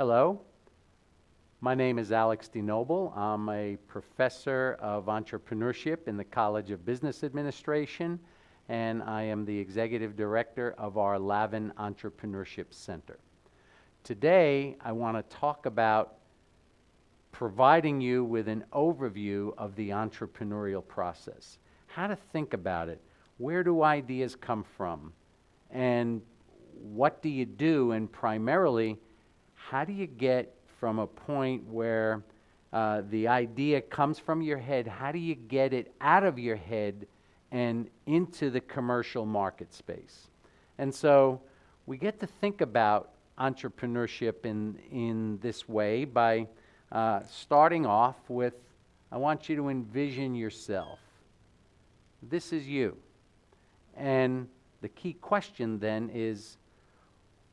Hello, my name is Alex DeNoble. I'm a professor of entrepreneurship in the College of Business Administration, and I am the executive director of our Lavin Entrepreneurship Center. Today, I want to talk about providing you with an overview of the entrepreneurial process, how to think about it, where do ideas come from, and what do you do, and primarily, how do you get from a point where the idea comes from your head, how do you get it out of your head and into the commercial market space? And so we get to think about entrepreneurship in this way by starting off with, I want you to envision yourself. This is you. And the key question then is,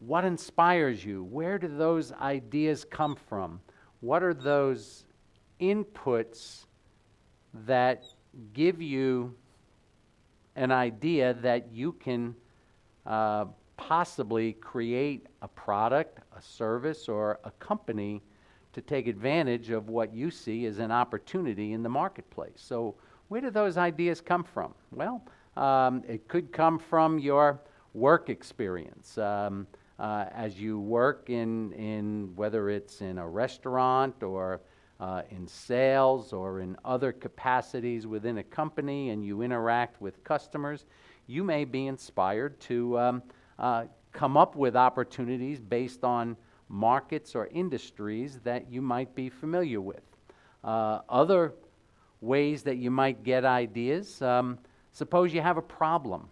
what inspires you? Where do those ideas come from? What are those inputs that give you an idea that you can possibly create a product, a service, or a company to take advantage of what you see as an opportunity in the marketplace? So where do those ideas come from? Well, it could come from your work experience. As you work in whether it's in a restaurant or in sales or in other capacities within a company, and you interact with customers, you may be inspired to come up with opportunities based on markets or industries that you might be familiar with. Other ways that you might get ideas, suppose you have a problem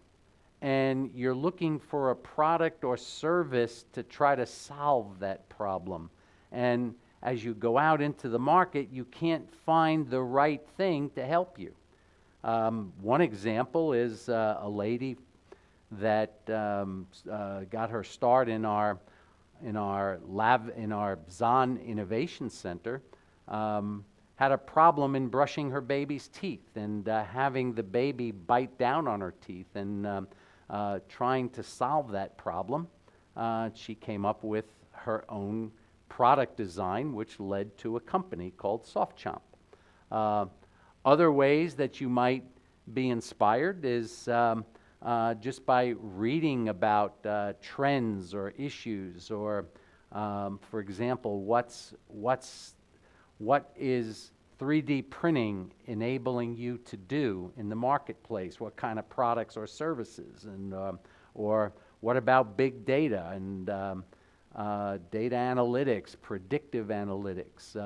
and you're looking for a product or service to try to solve that problem. And as you go out into the market, you can't find the right thing to help you. One example is a lady that got her start in our Zahn Innovation Center, had a problem in brushing her baby's teeth and having the baby bite down on her teeth, and trying to solve that problem. She came up with her own product design, which led to a company called SoftChomp. Other ways that you might be inspired is just by reading about trends or issues, or for example, what is 3D printing enabling you to do in the marketplace? What kind of products or services? And or what about big data and data analytics, predictive analytics?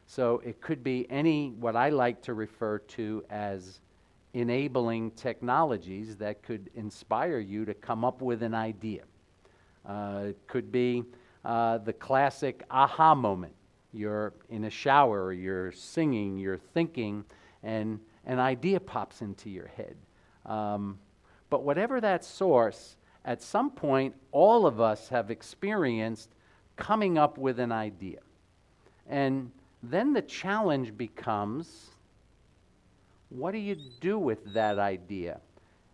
So it could be any, what I like to refer to as enabling technologies that could inspire you to come up with an idea. It could be the classic aha moment. You're in a shower, you're singing, you're thinking, and an idea pops into your head. But whatever that source, at some point, all of us have experienced coming up with an idea. And then the challenge becomes, what do you do with that idea?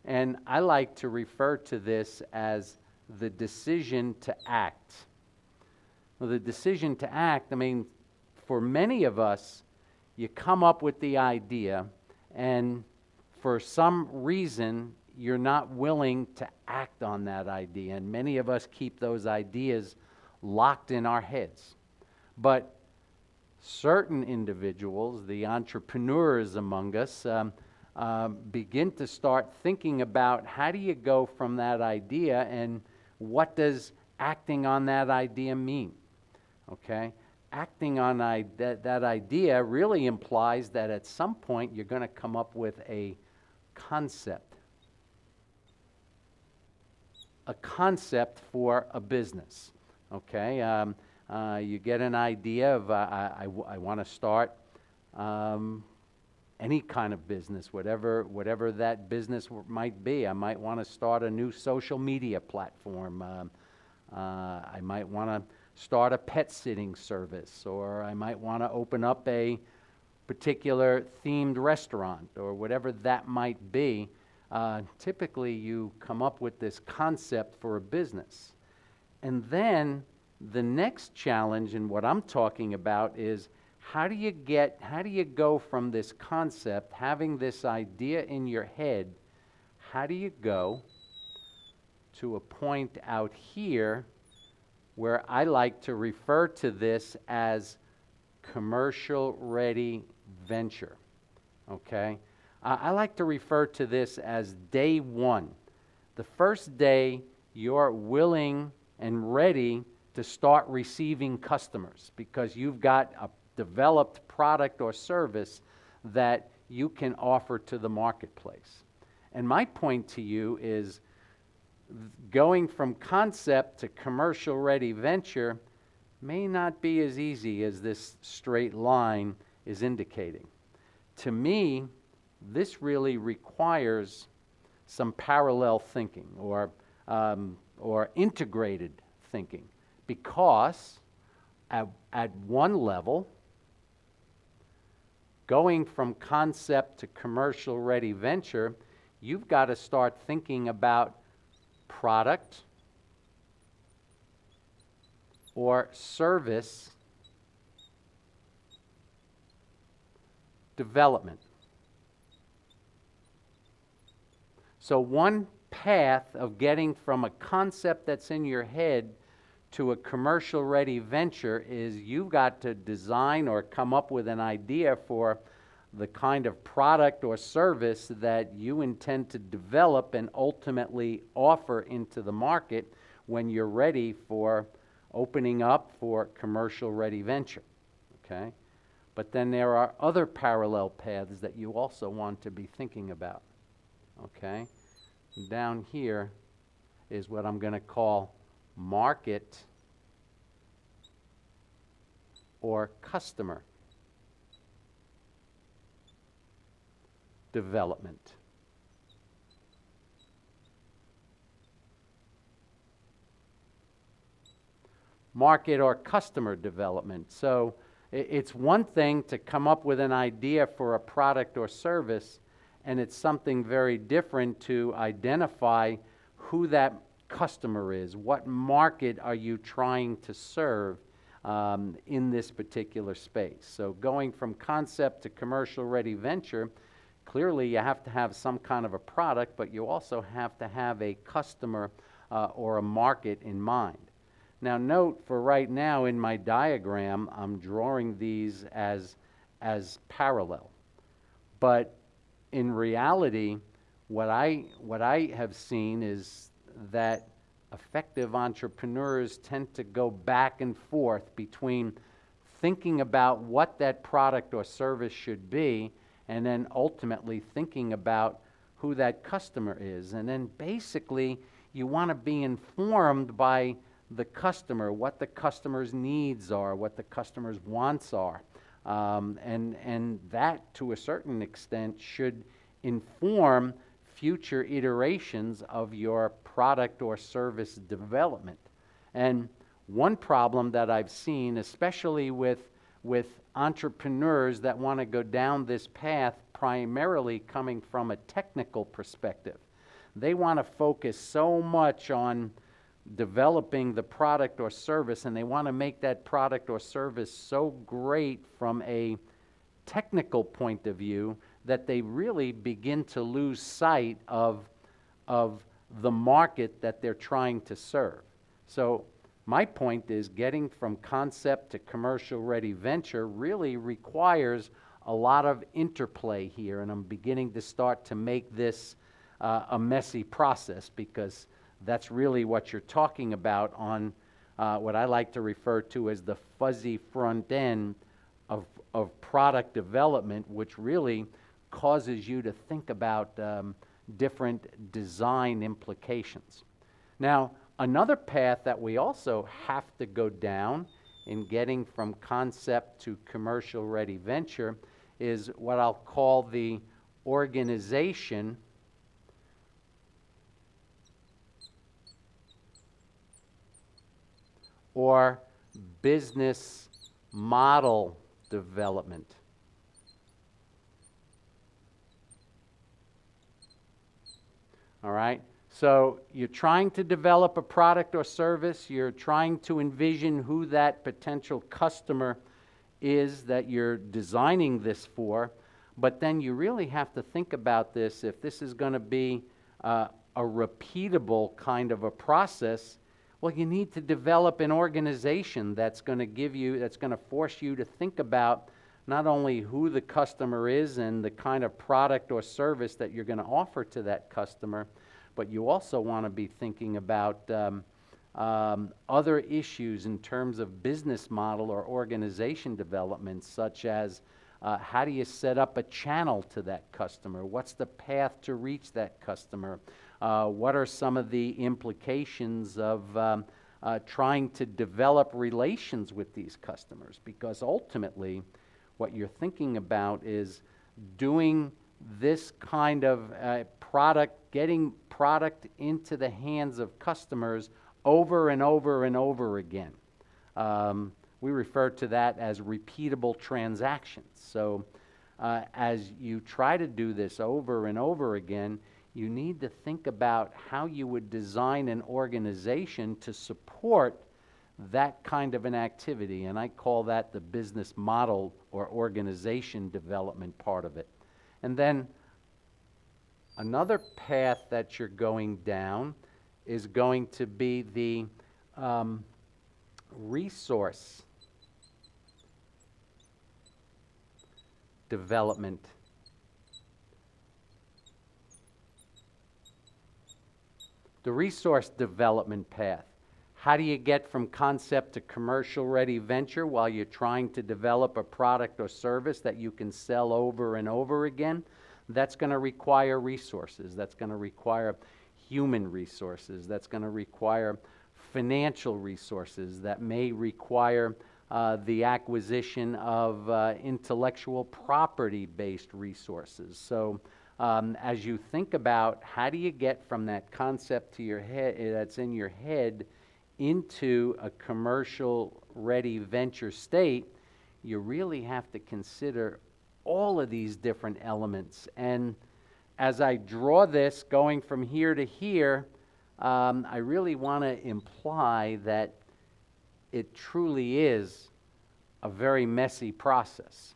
And I like to refer to this as the decision to act. Well, the decision to act, I mean, for many of us, you come up with the idea, and for some reason, you're not willing to act on that idea. And many of us keep those ideas locked in our heads. But certain individuals, the entrepreneurs among us, begin to start thinking about, how do you go from that idea, and what does acting on that idea mean? Okay? Acting on that idea really implies that at some point you're going to come up with a concept for a business. Okay? You get an idea of, I want to start any kind of business, whatever that business might be. I might want to start a new social media platform. I might want to start a pet sitting service, or I might want to open up a particular themed restaurant, or whatever that might be. Typically you come up with this concept for a business, and then the next challenge and what I'm talking about is how do you go from this concept, having this idea in your head, how do you go to a point out here where I like to refer to this as commercial ready venture, okay? I like to refer to this as day one. The first day you're willing and ready to start receiving customers because you've got a developed product or service that you can offer to the marketplace. And my point to you is going from concept to commercial ready venture may not be as easy as this straight line is indicating. To me, this really requires some parallel thinking or integrated thinking, because at one level, going from concept to commercial ready venture, you've got to start thinking about product or service development. So one path of getting from a concept that's in your head to a commercial ready venture is you've got to design or come up with an idea for the kind of product or service that you intend to develop and ultimately offer into the market when you're ready for opening up for commercial ready venture, okay? But then there are other parallel paths that you also want to be thinking about, okay? Down here is what I'm going to call market or customer development. Market or customer development. So it's one thing to come up with an idea for a product or service, and it's something very different to identify who that customer is. What market are you trying to serve in this particular space? So going from concept to commercial ready venture, clearly you have to have some kind of a product, but you also have to have a customer or a market in mind. Now note, for right now in my diagram, I'm drawing these as parallel. But in reality, what I have seen is that effective entrepreneurs tend to go back and forth between thinking about what that product or service should be and then ultimately thinking about who that customer is. And then basically you want to be informed by the customer, what the customer's needs are, what the customer's wants are. And that, to a certain extent, should inform future iterations of your product or service development. And one problem that I've seen, especially with entrepreneurs that want to go down this path, primarily coming from a technical perspective, they want to focus so much on developing the product or service, and they want to make that product or service so great from a technical point of view that they really begin to lose sight of the market that they're trying to serve. So my point is, getting from concept to commercial ready venture really requires a lot of interplay here, and I'm beginning to start to make this a messy process, because that's really what you're talking about on what I like to refer to as the fuzzy front end of product development, which really causes you to think about different design implications. Now, another path that we also have to go down in getting from concept to commercial ready venture is what I'll call the organization or business model development. All right? So you're trying to develop a product or service, you're trying to envision who that potential customer is that you're designing this for, but then you really have to think about this. If this is going to be a repeatable kind of a process, well, you need to develop an organization that's going to force you to think about not only who the customer is and the kind of product or service that you're going to offer to that customer, but you also want to be thinking about other issues in terms of business model or organization development, such as how do you set up a channel to that customer? What's the path to reach that customer? What are some of the implications of trying to develop relations with these customers? Because ultimately, what you're thinking about is doing this kind of product, getting product into the hands of customers over and over and over again. We refer to that as repeatable transactions. So as you try to do this over and over again, you need to think about how you would design an organization to support that kind of an activity, and I call that the business model or organization development part of it. And then another path that you're going down is going to be the resource development. The resource development path. How do you get from concept to commercial ready venture while you're trying to develop a product or service that you can sell over and over again? That's going to require resources. That's going to require human resources. That's going to require financial resources. That may require the acquisition of intellectual property-based resources. So as you think about how do you get from that concept to your head, that's in your head, into a commercial ready venture state, you really have to consider all of these different elements. And as I draw this going from here to here, I really want to imply that it truly is a very messy process.